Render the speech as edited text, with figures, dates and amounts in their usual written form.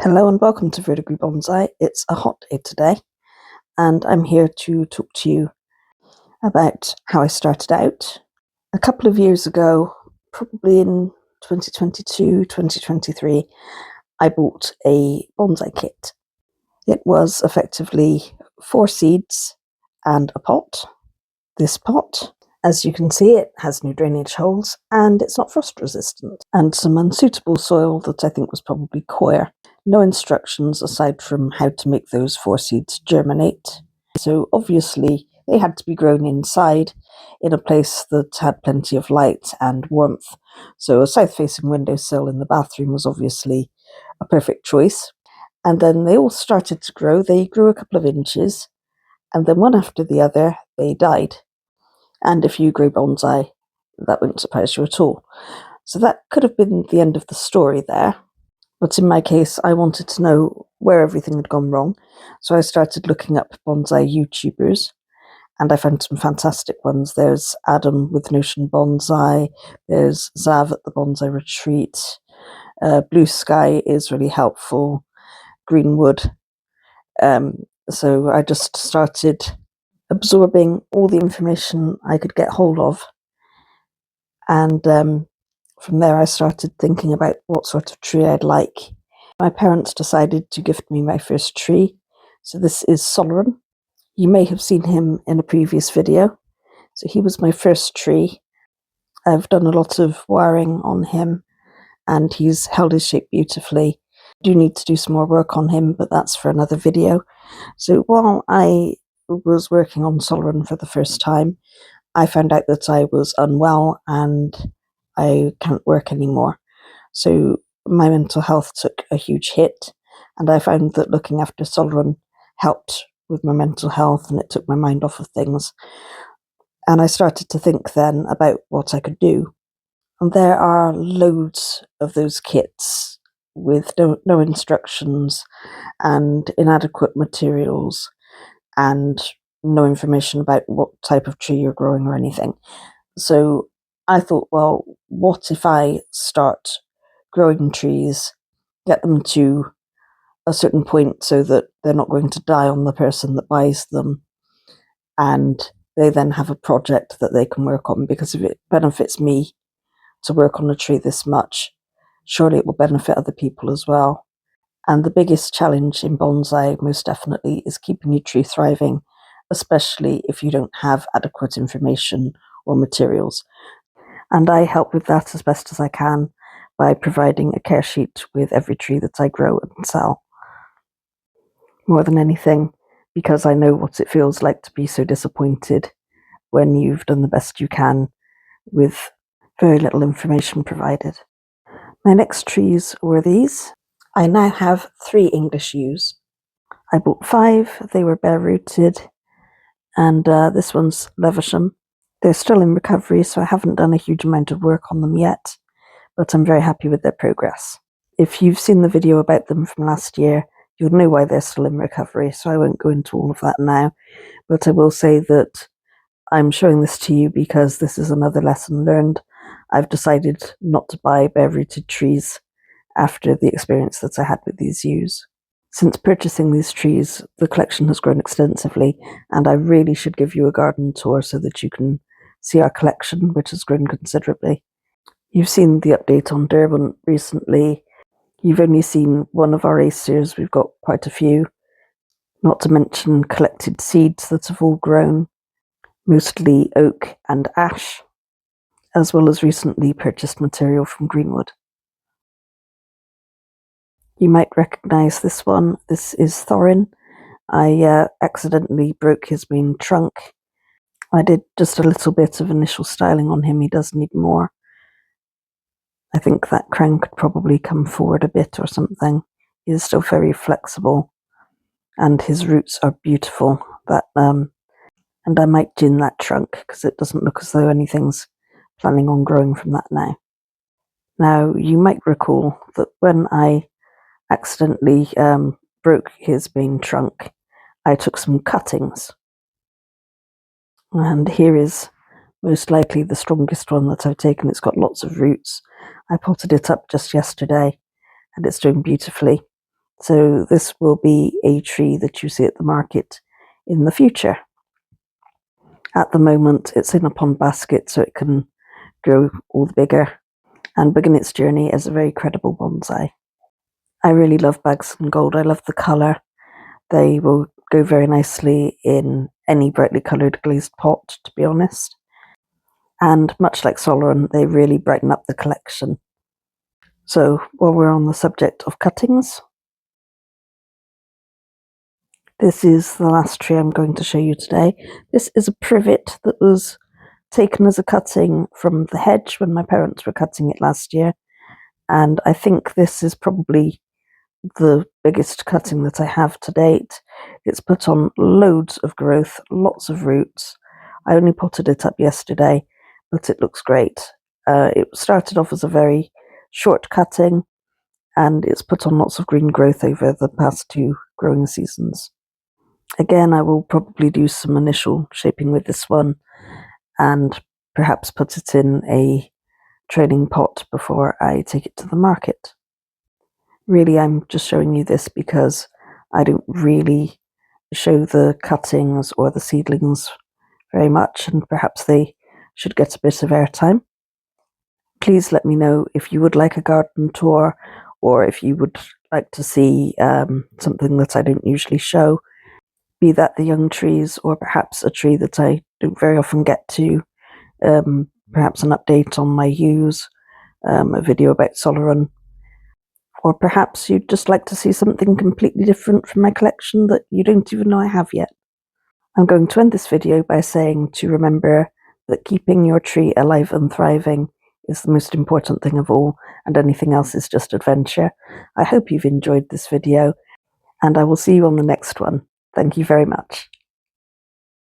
Hello and welcome to Verdigris Bonsai. It's a hot day today and I'm here to talk to you about how I started out. A couple of years ago, probably in 2022, 2023, I bought a bonsai kit. It was effectively 4 seeds and a pot. This pot, as you can see, it has no drainage holes and it's not frost resistant, and some unsuitable soil that I think was probably coir. No instructions aside from how to make those 4 seeds germinate. So obviously they had to be grown inside in a place that had plenty of light and warmth. So a south-facing windowsill in the bathroom was obviously a perfect choice. And then they all started to grow. They grew a couple of inches, and then one after the other they died. And if you grow bonsai, that wouldn't surprise you at all. So that could have been the end of the story there. But in my case, I wanted to know where everything had gone wrong. So I started looking up bonsai YouTubers, and I found some fantastic ones. There's Adam with Notion Bonsai, there's Zav at the Bonsai Retreat, Blue Sky is really helpful, Greenwood. So I just started absorbing all the information I could get hold of. And from there I started thinking about what sort of tree I'd like. My parents decided to gift me my first tree. So this is Solarin. You may have seen him in a previous video. So he was my first tree. I've done a lot of wiring on him and he's held his shape beautifully. I do need to do some more work on him, but that's for another video. So while I was working on Solarin for the first time, I found out that I was unwell and I can't work anymore. So my mental health took a huge hit, and I found that looking after Solarin helped with my mental health and it took my mind off of things. And I started to think then about what I could do. And there are loads of those kits with no instructions and inadequate materials and no information about what type of tree you're growing or anything. So I thought, well, what if I start growing trees, get them to a certain point so that they're not going to die on the person that buys them, and they then have a project that they can work on, because if it benefits me to work on a tree this much, surely it will benefit other people as well. And the biggest challenge in bonsai, most definitely, is keeping your tree thriving, especially if you don't have adequate information or materials. And I help with that as best as I can by providing a care sheet with every tree that I grow and sell. More than anything, because I know what it feels like to be so disappointed when you've done the best you can with very little information provided. My next trees were these. I now have 3 English yews. I bought 5, they were bare rooted, and this one's Levisham. They're still in recovery, so I haven't done a huge amount of work on them yet, but I'm very happy with their progress. If you've seen the video about them from last year, you'll know why they're still in recovery, so I won't go into all of that now, but I will say that I'm showing this to you because this is another lesson learned. I've decided not to buy bare-rooted trees after the experience that I had with these yews. Since purchasing these trees, the collection has grown extensively, and I really should give you a garden tour so that you can see our collection, which has grown considerably. You've seen the update on Durban recently. You've only seen one of our acers. We've got quite a few, not to mention collected seeds that have all grown, mostly oak and ash, as well as recently purchased material from Greenwood. You might recognise this one. This is Thorin. I accidentally broke his main trunk. I did just a little bit of initial styling on him. He does need more. I think that crown could probably come forward a bit or something. He is still very flexible, and his roots are beautiful. And I might gin that trunk because it doesn't look as though anything's planning on growing from that now. Now, you might recall that when I accidentally broke his main trunk, I took some cuttings. And here is most likely the strongest one that I've taken. It's got lots of roots. I potted it up just yesterday and it's doing beautifully. So this will be a tree that you see at the market in the future. At the moment it's in a pond basket so it can grow all the bigger and begin its journey as a very credible bonsai. I really love bags and gold. I love the colour. They will go very nicely in any brightly coloured glazed pot, to be honest. And much like Soleron, they really brighten up the collection. So while we're on the subject of cuttings, this is the last tree I'm going to show you today. This is a privet that was taken as a cutting from the hedge when my parents were cutting it last year. And I think this is probably the biggest cutting that I have to date. It's put on loads of growth, lots of roots. I only potted it up yesterday, but it looks great. It started off as a very short cutting, and it's put on lots of green growth over the past 2 growing seasons. Again, I will probably do some initial shaping with this one and perhaps put it in a training pot before I take it to the market. Really, I'm just showing you this because I don't really show the cuttings or the seedlings very much, and perhaps they should get a bit of airtime. Please let me know if you would like a garden tour, or if you would like to see something that I don't usually show, be that the young trees or perhaps a tree that I don't very often get to, perhaps an update on my yews, a video about Soleron, or perhaps you'd just like to see something completely different from my collection that you don't even know I have yet. I'm going to end this video by saying to remember that keeping your tree alive and thriving is the most important thing of all, and anything else is just adventure. I hope you've enjoyed this video, and I will see you on the next one. Thank you very much.